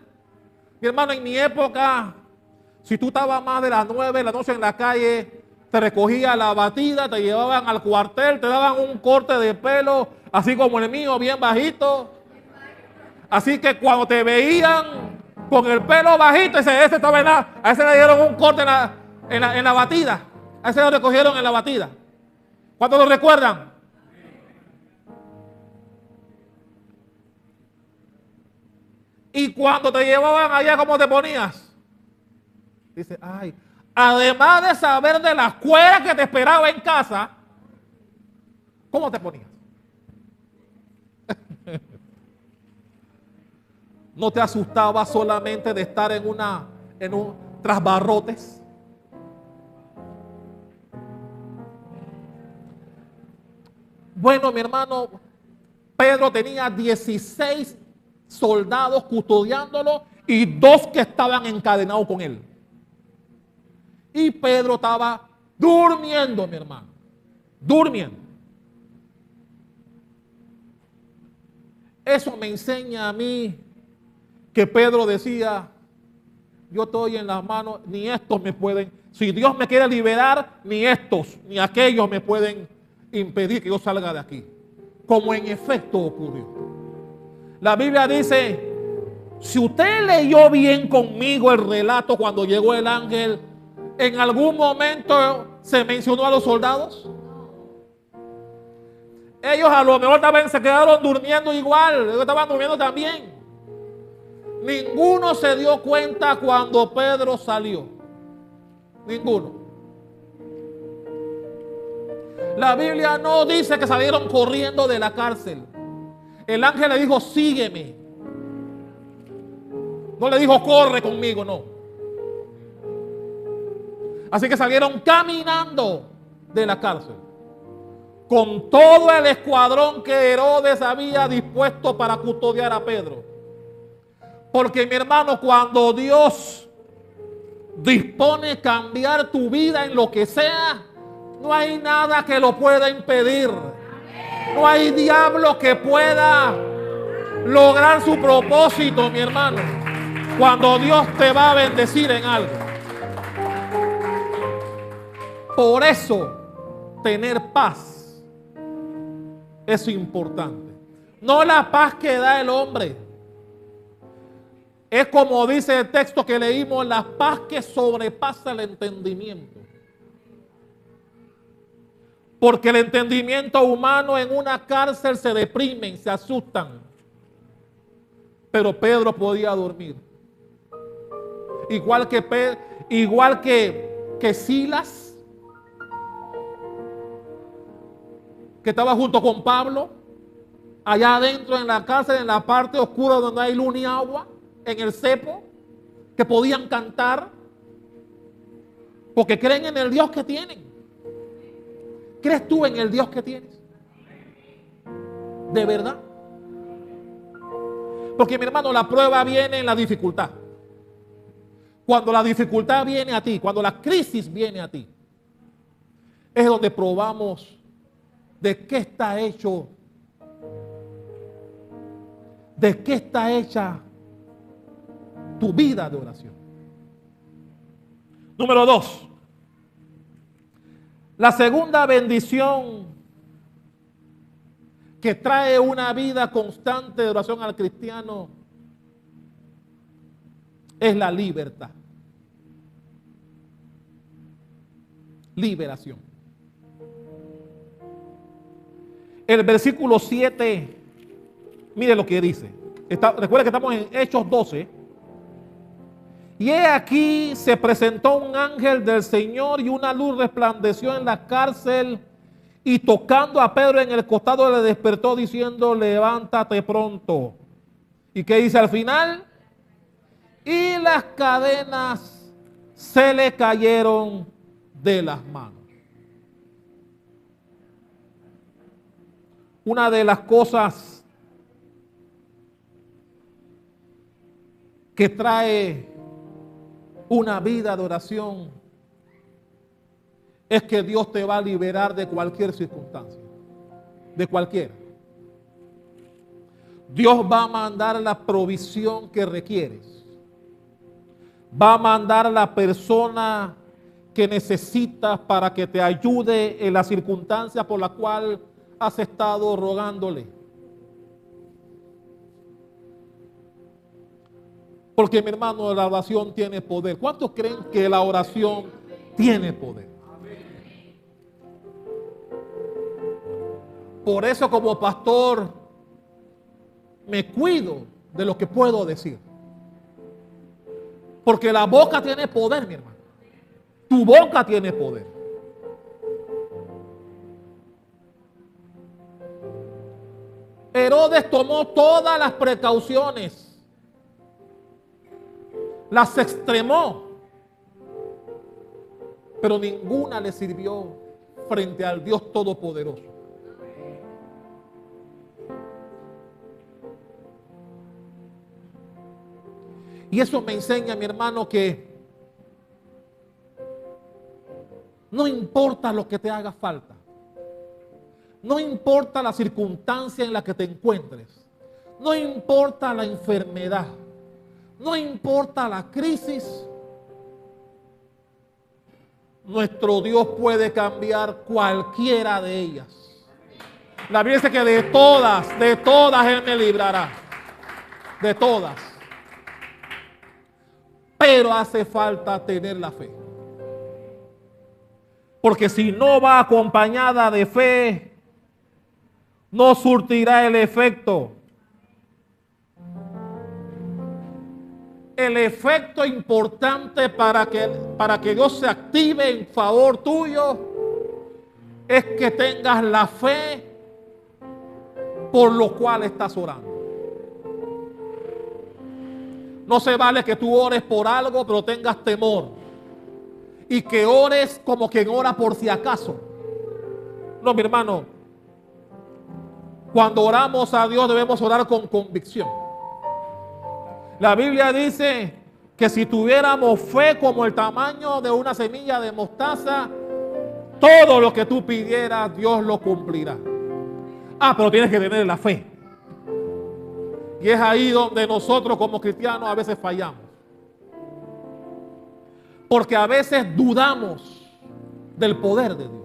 Mi hermano, en mi época, si tú estabas más de las 9 de la noche en la calle, te recogía la batida, te llevaban al cuartel, te daban un corte de pelo, así como el mío, bien bajito. Así que cuando te veían con el pelo bajito, ese estaba a ese le dieron un corte en la batida. A ese lo recogieron en la batida. ¿Cuántos lo recuerdan? Y cuando te llevaban allá, ¿cómo te ponías? Dice, ay, además de saber de la cuera que te esperaba en casa, ¿cómo te ponías? ¿No te asustaba solamente de estar tras barrotes? Bueno, mi hermano, Pedro tenía 16 soldados custodiándolo y 2 que estaban encadenados con él. Y Pedro estaba durmiendo, mi hermano, durmiendo. Eso me enseña a mí que Pedro decía, yo estoy en las manos, ni estos me pueden, si Dios me quiere liberar, ni estos, ni aquellos me pueden impedir que yo salga de aquí. Como en efecto ocurrió. La Biblia dice, si usted leyó bien conmigo el relato cuando llegó el ángel, ¿en algún momento se mencionó a los soldados? Ellos a lo mejor también se quedaron durmiendo igual, ellos estaban durmiendo también. Ninguno se dio cuenta cuando Pedro salió. Ninguno. La Biblia no dice que salieron corriendo de la cárcel. El ángel le dijo, sígueme. No le dijo, corre conmigo, no. Así que salieron caminando de la cárcel, con todo el escuadrón que Herodes había dispuesto para custodiar a Pedro. Porque mi hermano, cuando Dios dispone cambiar tu vida en lo que sea, No hay nada que lo pueda impedir. No hay diablo que pueda lograr su propósito, mi hermano, cuando Dios te va a bendecir en algo. Por eso, tener paz es importante. No la paz que da el hombre. Es como dice el texto que leímos, la paz que sobrepasa el entendimiento. Porque el entendimiento humano en una cárcel se deprimen, se asustan. Pero Pedro podía dormir. Igual que Silas, que estaba junto con Pablo, allá adentro en la cárcel, en la parte oscura donde no hay luz ni agua, en el cepo, que podían cantar, porque creen en el Dios que tienen. ¿Crees tú en el Dios que tienes? ¿De verdad? Porque, mi hermano, la prueba viene en la dificultad. Cuando la dificultad viene a ti, cuando la crisis viene a ti, es donde probamos de qué está hecho, de qué está hecha tu vida de oración. Número 2. La segunda bendición que trae una vida constante de oración al cristiano es la libertad. Liberación. El versículo 7, mire lo que dice. Recuerda que estamos en Hechos 12. Y he aquí se presentó un ángel del Señor y una luz resplandeció en la cárcel y tocando a Pedro en el costado le despertó diciendo, levántate pronto. ¿Y qué dice al final? Y las cadenas se le cayeron de las manos. Una de las cosas que trae una vida de oración es que Dios te va a liberar de cualquier circunstancia, de cualquiera. Dios va a mandar la provisión que requieres. Va a mandar la persona que necesitas para que te ayude en la circunstancia por la cual has estado rogándole. Porque, mi hermano, la oración tiene poder. ¿Cuántos creen que la oración tiene poder? Por eso, como pastor, me cuido de lo que puedo decir. Porque la boca tiene poder, mi hermano. Tu boca tiene poder. Herodes tomó todas las precauciones. Las extremó, pero ninguna le sirvió frente al Dios Todopoderoso. Y eso me enseña, mi hermano, que no importa lo que te haga falta, no importa la circunstancia en la que te encuentres, no importa la enfermedad, no importa la crisis, nuestro Dios puede cambiar cualquiera de ellas. La Biblia dice que de todas Él me librará. De todas. Pero hace falta tener la fe. Porque si no va acompañada de fe, no surtirá el efecto. El efecto importante para que Dios se active en favor tuyo es que tengas la fe por lo cual estás orando. No se vale que tú ores por algo pero tengas temor y que ores como quien ora por si acaso. No, mi hermano, cuando oramos a Dios debemos orar con convicción. La Biblia dice que si tuviéramos fe como el tamaño de una semilla de mostaza, todo lo que tú pidieras, Dios lo cumplirá. Ah, pero tienes que tener la fe. Y es ahí donde nosotros como cristianos a veces fallamos. Porque a veces dudamos del poder de Dios.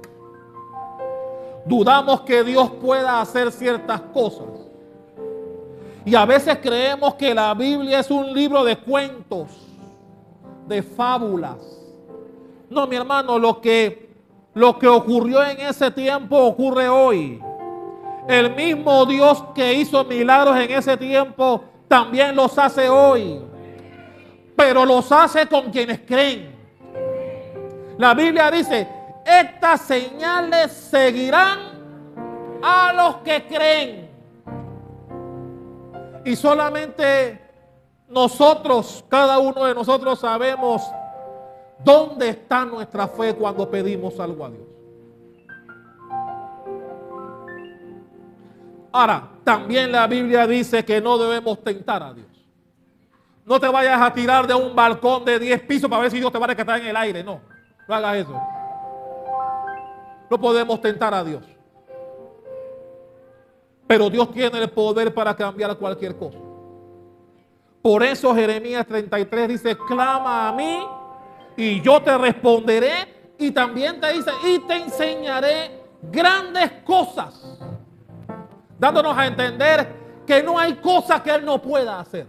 Dudamos que Dios pueda hacer ciertas cosas. Y a veces creemos que la Biblia es un libro de cuentos, de fábulas. No, mi hermano, lo que ocurrió en ese tiempo ocurre hoy. El mismo Dios que hizo milagros en ese tiempo también los hace hoy. Pero los hace con quienes creen. La Biblia dice, estas señales seguirán a los que creen. Y solamente nosotros, cada uno de nosotros sabemos dónde está nuestra fe cuando pedimos algo a Dios. Ahora, también la Biblia dice que no debemos tentar a Dios. No te vayas a tirar de un balcón de 10 pisos para ver si Dios te va a rescatar en el aire. No, no hagas eso. No podemos tentar a Dios. Pero Dios tiene el poder para cambiar cualquier cosa. Por eso Jeremías 33 dice, clama a mí y yo te responderé. Y también te dice, y te enseñaré grandes cosas. Dándonos a entender que no hay cosa que Él no pueda hacer.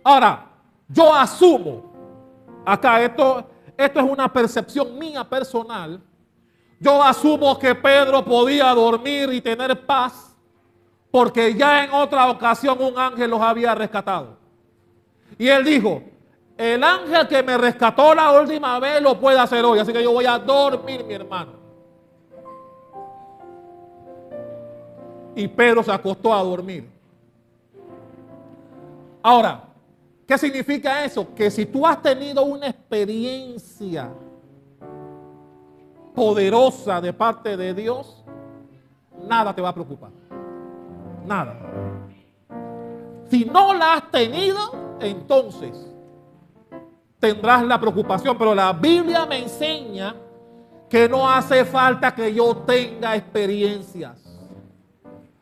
Ahora, yo asumo, acá esto es una percepción mía personal. Yo asumo que Pedro podía dormir y tener paz porque ya en otra ocasión un ángel los había rescatado. Y él dijo, el ángel que me rescató la última vez lo puede hacer hoy, así que yo voy a dormir, mi hermano. Y Pedro se acostó a dormir. Ahora, ¿qué significa eso? Que si tú has tenido una experiencia poderosa de parte de Dios, nada te va a preocupar. Nada. Si no la has tenido, entonces tendrás la preocupación. Pero la Biblia me enseña que no hace falta que yo tenga experiencias.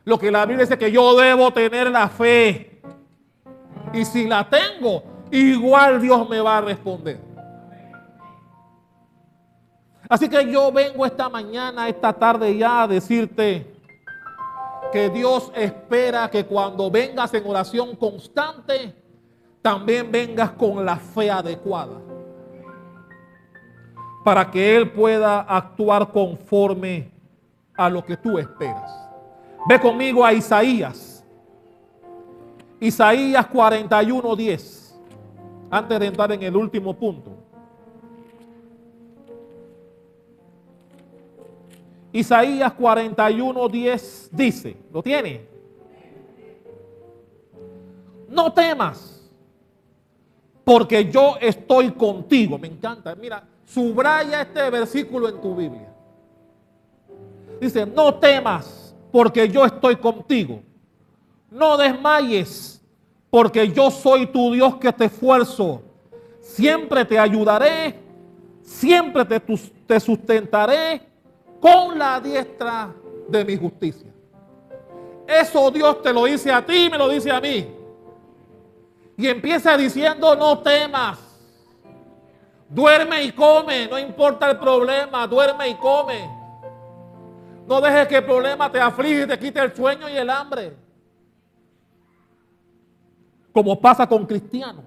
Lo que la Biblia dice que yo debo tener la fe. Y si la tengo, igual Dios me va a responder. Así que yo vengo esta mañana, esta tarde ya a decirte que Dios espera que cuando vengas en oración constante, también vengas con la fe adecuada. Para que Él pueda actuar conforme a lo que tú esperas. Ve conmigo a Isaías. Isaías 41:10. Antes de entrar en el último punto. Isaías 41:10 dice, ¿lo tiene? No temas, porque yo estoy contigo. Me encanta, mira, subraya este versículo en tu Biblia. Dice, no temas, porque yo estoy contigo. No desmayes, porque yo soy tu Dios que te esfuerzo. Siempre te ayudaré, siempre te sustentaré con la diestra de mi justicia. Eso Dios te lo dice a ti y me lo dice a mí. Y empieza diciendo, no temas. Duerme y come, no importa el problema, duerme y come. No dejes que el problema te aflige y te quite el sueño y el hambre. Como pasa con cristianos.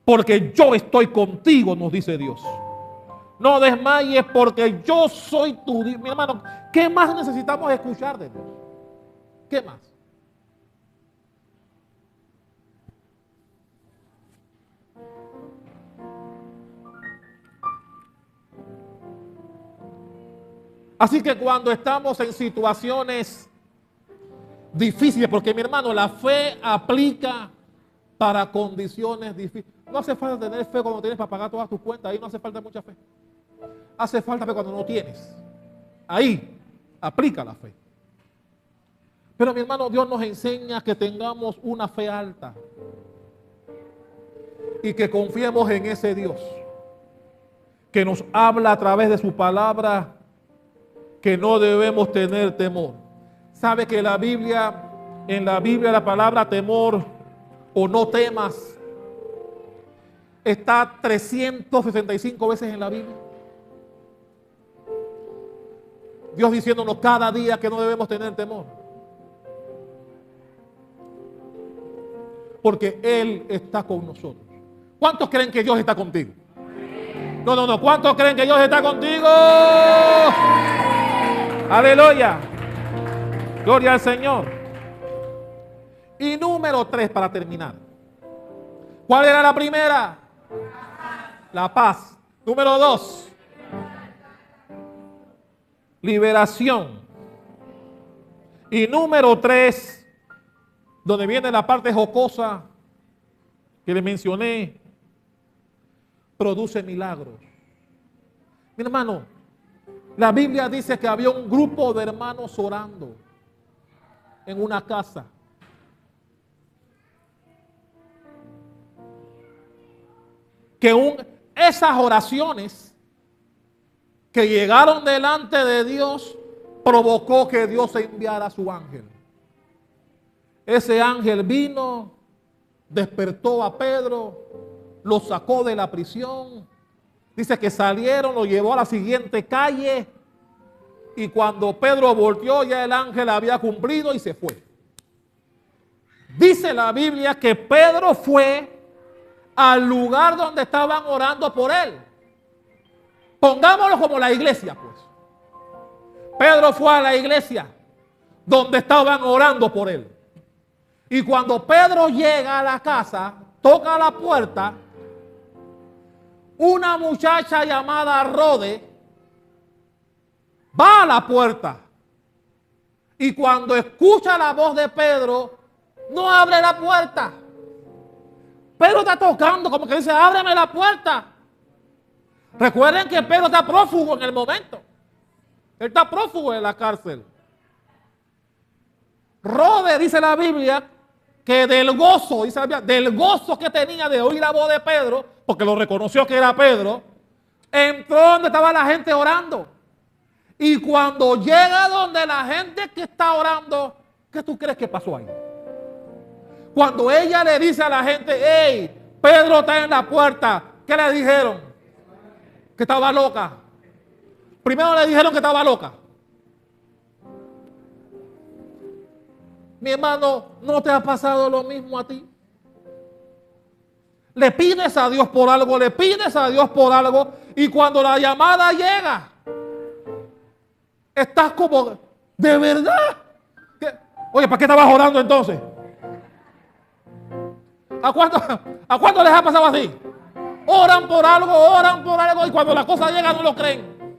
Porque yo estoy contigo, nos dice Dios. No desmayes porque yo soy tu Dios. Mi hermano, ¿qué más necesitamos escuchar de Dios? ¿Qué más? Así que cuando estamos en situaciones difíciles, porque mi hermano, la fe aplica para condiciones difíciles. No hace falta tener fe cuando tienes para pagar todas tus cuentas, ahí no hace falta mucha fe. Hace falta fe cuando no tienes. Ahí aplica la fe. Pero mi hermano, Dios nos enseña que tengamos una fe alta. y que confiemos en ese Dios que nos habla a través de su palabra, que no debemos tener temor. ¿Sabe que en la Biblia la palabra temor o no temas está 365 veces en la Biblia? Dios diciéndonos cada día que no debemos tener temor, porque Él está con nosotros. ¿Cuántos creen que Dios está contigo? No. ¿Cuántos creen que Dios está contigo? Aleluya. Gloria al Señor. Y número 3 para terminar. ¿Cuál era la primera? La paz. Número 2. Liberación. Y número 3, donde viene la parte jocosa que le mencioné, produce milagros. Mi hermano, la Biblia dice que había un grupo de hermanos orando en una casa. Que esas oraciones que llegaron delante de Dios provocó que Dios enviara a su ángel. Ese ángel vino, despertó a Pedro, lo sacó de la prisión. Dice que salieron, lo llevó a la siguiente calle y cuando Pedro volteó ya el ángel había cumplido y se fue. Dice la Biblia que Pedro fue al lugar donde estaban orando por él. Pongámoslo como la iglesia, pues. Pedro fue a la iglesia donde estaban orando por él. Y cuando Pedro llega a la casa, toca la puerta, una muchacha llamada Rode va a la puerta. Y cuando escucha la voz de Pedro, no abre la puerta. Pedro está tocando como que dice, ábreme la puerta. Recuerden que Pedro está prófugo en el momento. Él está prófugo en la cárcel. Rode, dice la Biblia, que del gozo, dice la Biblia, del gozo que tenía de oír la voz de Pedro, porque lo reconoció que era Pedro, entró donde estaba la gente orando. Y cuando llega donde la gente que está orando, ¿qué tú crees que pasó ahí? Cuando ella le dice a la gente, hey, Pedro está en la puerta, ¿qué le dijeron? Que estaba loca. Primero le dijeron que estaba loca. Mi hermano, ¿no te ha pasado lo mismo a ti? Le pides a Dios por algo, le pides a Dios por algo, y cuando la llamada llega, estás como, ¿de verdad? ¿Qué? Oye, ¿para qué estabas orando entonces? ¿A cuánto les ha pasado así? Oran por algo, y cuando la cosa llega no lo creen.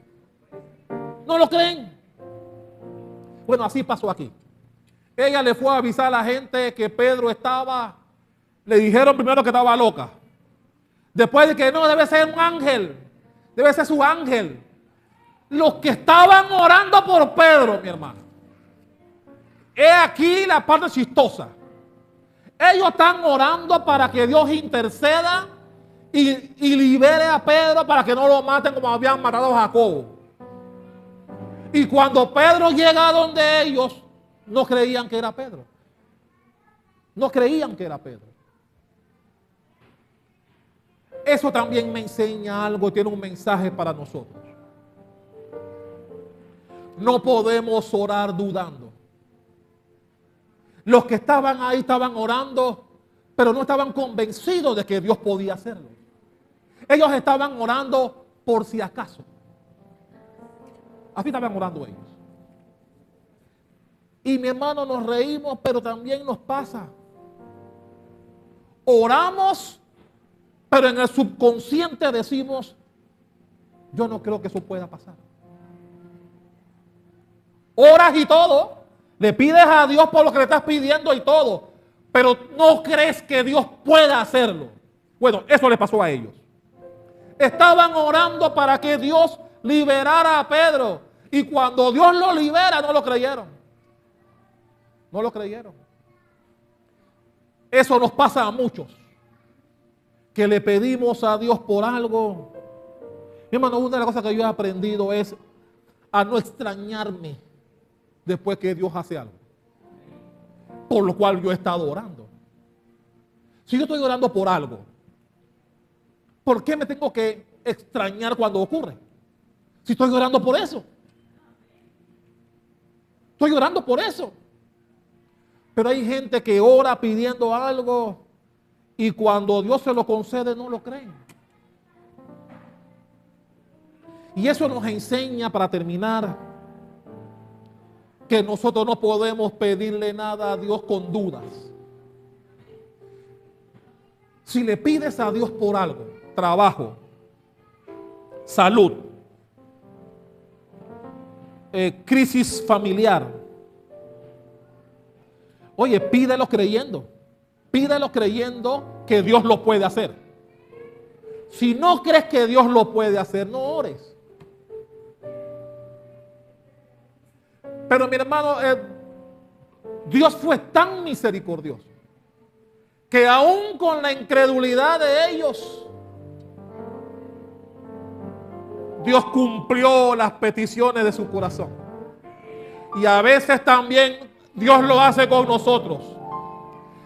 No lo creen. Bueno, así pasó aquí. Ella le fue a avisar a la gente que Pedro estaba, le dijeron primero que estaba loca. Después de que no, debe ser un ángel, debe ser su ángel. Los que estaban orando por Pedro, mi hermano. He aquí la parte chistosa. Ellos están orando para que Dios interceda y libere a Pedro para que no lo maten como habían matado a Jacobo. Y cuando Pedro llega a donde ellos, no creían que era Pedro. No creían que era Pedro. Eso también me enseña algo, tiene un mensaje para nosotros. No podemos orar dudando. Los que estaban ahí estaban orando, pero no estaban convencidos de que Dios podía hacerlo. Ellos estaban orando por si acaso. Así estaban orando ellos. Y mi hermano, nos reímos, pero también nos pasa. Oramos, pero en el subconsciente decimos, yo no creo que eso pueda pasar. Oras y todo, le pides a Dios por lo que le estás pidiendo y todo, pero no crees que Dios pueda hacerlo. Bueno, eso le pasó a ellos. Estaban orando para que Dios liberara a Pedro, y cuando Dios lo libera, no lo creyeron. No lo creyeron. Eso nos pasa a muchos. que le pedimos a Dios por algo. Mi hermano, una de las cosas que yo he aprendido es a no extrañarme después que Dios hace algo, por lo cual yo he estado orando. Si yo estoy orando por algo, ¿por qué me tengo que extrañar cuando ocurre? Si estoy orando por eso. Estoy orando por eso. Pero hay gente que ora pidiendo algo y cuando Dios se lo concede no lo creen. Y eso nos enseña, para terminar, que nosotros no podemos pedirle nada a Dios con dudas. Si le pides a Dios por algo, trabajo, salud, crisis familiar, oye, pídelo creyendo que Dios lo puede hacer. Si no crees que Dios lo puede hacer, no ores. Pero mi hermano, Dios fue tan misericordioso que aún con la incredulidad de ellos, Dios cumplió las peticiones de su corazón. Y a veces también Dios lo hace con nosotros.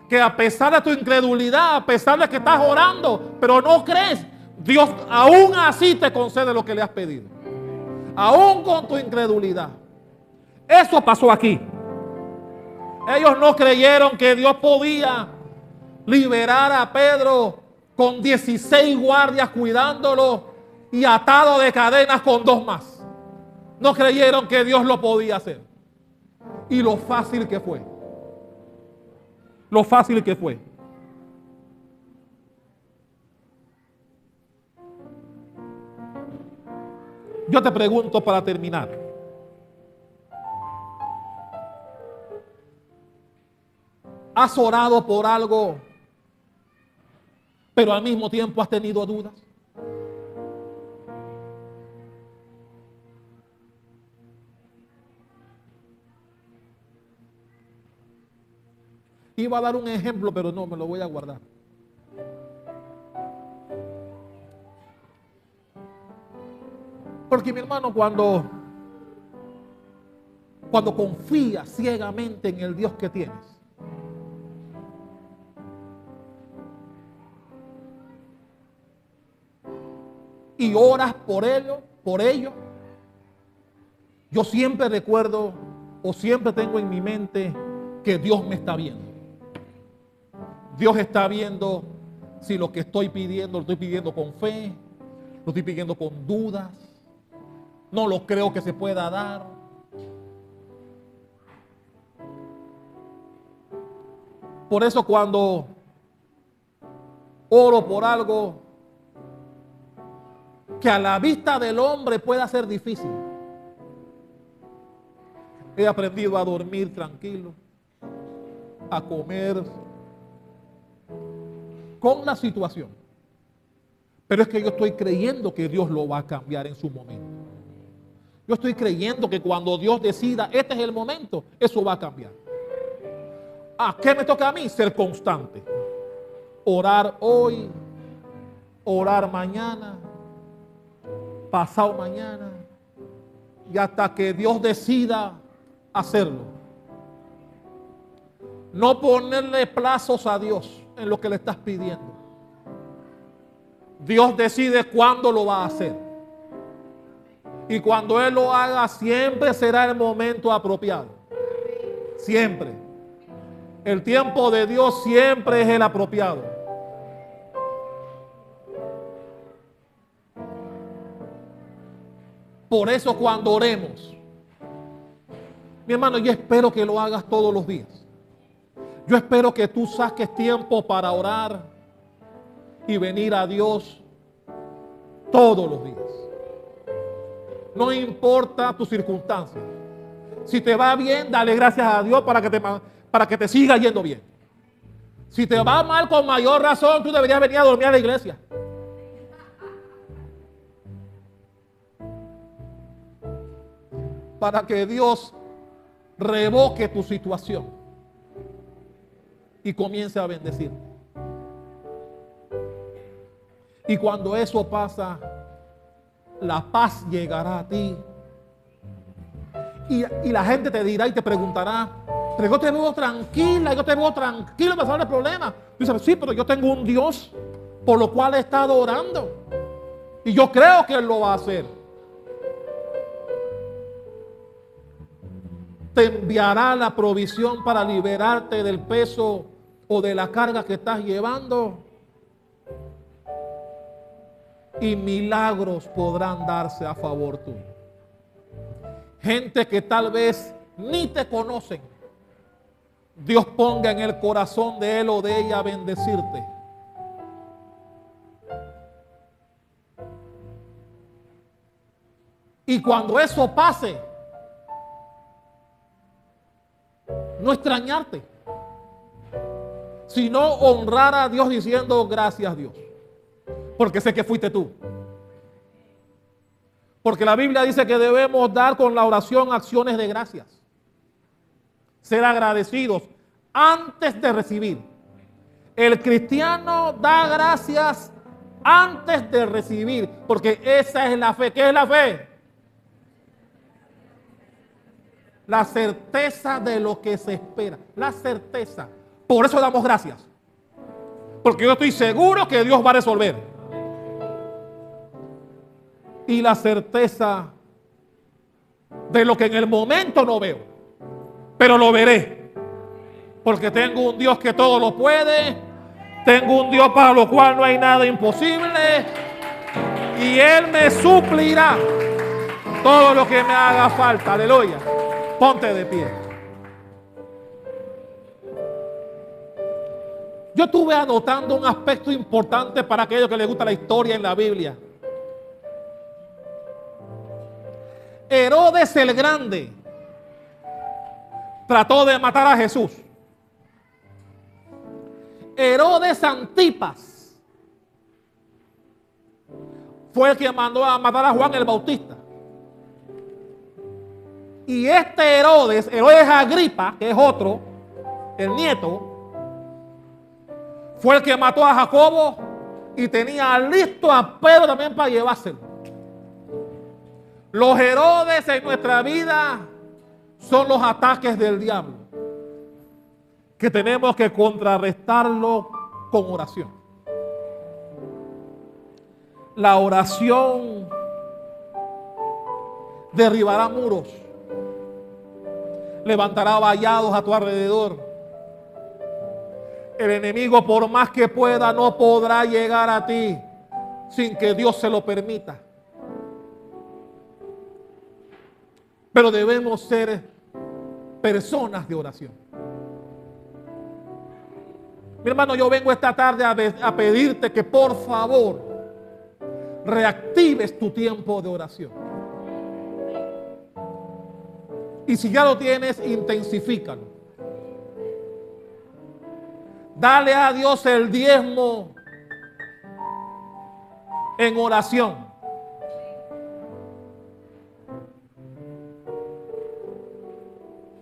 Que a pesar de tu incredulidad, a pesar de que estás orando, pero no crees, Dios aún así te concede lo que le has pedido. Aún con tu incredulidad. Eso pasó aquí. Ellos no creyeron que Dios podía liberar a Pedro con 16 guardias cuidándolo y atado de cadenas con 2 más. No creyeron que Dios lo podía hacer. Y lo fácil que fue. Lo fácil que fue. Yo te pregunto para terminar. ¿Has orado por algo, pero al mismo tiempo has tenido dudas? Iba a dar un ejemplo, pero no, me lo voy a guardar. Porque mi hermano, cuando confías ciegamente en el Dios que tienes, y oras por ello, yo siempre recuerdo o siempre tengo en mi mente que Dios me está viendo. Dios está viendo si lo que estoy pidiendo lo estoy pidiendo con fe, lo estoy pidiendo con dudas, no lo creo que se pueda dar. Por eso cuando oro por algo que a la vista del hombre pueda ser difícil, he aprendido a dormir tranquilo, a comer con la situación. Pero es que yo estoy creyendo que Dios lo va a cambiar en su momento. Yo estoy creyendo que cuando Dios decida, este es el momento, eso va a cambiar. ¿Qué me toca a mí? Ser constante. Orar hoy, orar mañana, pasado mañana, y hasta que Dios decida hacerlo. No ponerle plazos a Dios en lo que le estás pidiendo. Dios decide cuándo lo va a hacer. Y cuando Él lo haga, siempre será el momento apropiado. Siempre. El tiempo de Dios siempre es el apropiado. Por eso cuando oremos, mi hermano, yo espero que lo hagas todos los días. Yo espero que tú saques tiempo para orar y venir a Dios todos los días. No importa tu circunstancia. Si te va bien, dale gracias a Dios para que te siga yendo bien. Si te va mal, con mayor razón, tú deberías venir a dormir a la iglesia. Para que Dios revoque tu situación y comience a bendecirte. Y cuando eso pasa, la paz llegará a ti. Y la gente te dirá y te preguntará, pero yo te veo tranquila, yo te veo tranquilo, me sale el problema. Dice, sí, pero yo tengo un Dios por lo cual he estado orando. Y yo creo que Él lo va a hacer. Te enviará la provisión para liberarte del peso o de la carga que estás llevando. Y milagros podrán darse a favor tuyo. Gente que tal vez ni te conocen, Dios ponga en el corazón de él o de ella bendecirte. Y cuando eso pase, no extrañarte, sino honrar a Dios diciendo gracias, Dios, porque sé que fuiste tú. Porque la Biblia dice que debemos dar con la oración acciones de gracias. Ser agradecidos antes de recibir. El cristiano da gracias antes de recibir, porque esa es la fe. ¿Qué es la fe? La certeza de lo que se espera. La certeza. Por eso damos gracias. Porque yo estoy seguro que Dios va a resolver. Y la certeza de lo que en el momento no veo, pero lo veré. Porque tengo un Dios que todo lo puede. Tengo un Dios para lo cual no hay nada imposible. Y Él me suplirá todo lo que me haga falta. Aleluya. Ponte de pie. Yo estuve anotando un aspecto importante para aquellos que les gusta la historia en la Biblia. Herodes el Grande trató de matar a Jesús. Herodes Antipas fue el que mandó a matar a Juan el Bautista. Y este Herodes Agripa, que es otro, el nieto, fue el que mató a Jacobo y tenía listo a Pedro también para llevárselo. Los Herodes en nuestra vida son los ataques del diablo, que tenemos que contrarrestarlo con oración. La oración derribará muros, levantará vallados a tu alrededor. El enemigo, por más que pueda, no podrá llegar a ti sin que Dios se lo permita. Pero debemos ser personas de oración. Mi hermano, yo vengo esta tarde a pedirte que por favor reactives tu tiempo de oración. Y si ya lo tienes, intensifícalo. Dale a Dios el diezmo en oración.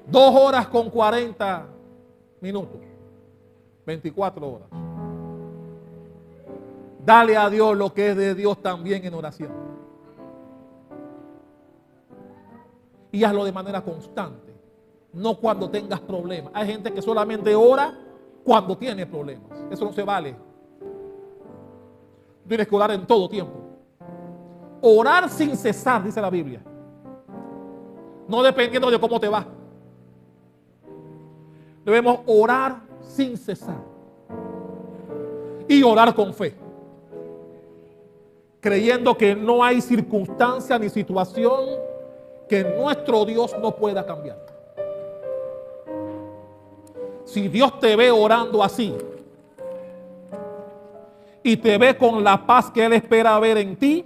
Dos horas con 40 minutos. 24 horas. Dale a Dios lo que es de Dios también en oración. Y hazlo de manera constante. No cuando tengas problemas. Hay gente que solamente ora cuando tiene problemas. Eso no se vale. Tienes que orar en todo tiempo. Orar sin cesar, dice la Biblia. No dependiendo de cómo te va. Debemos orar sin cesar. Y orar con fe. Creyendo que no hay circunstancia ni situación que nuestro Dios no pueda cambiar. Si Dios te ve orando así y te ve con la paz que Él espera ver en ti,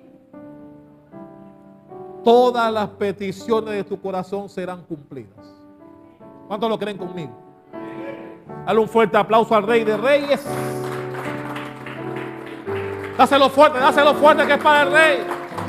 todas las peticiones de tu corazón serán cumplidas. ¿Cuántos lo creen conmigo? Dale un fuerte aplauso al Rey de Reyes. Dáselo fuerte que es para el Rey.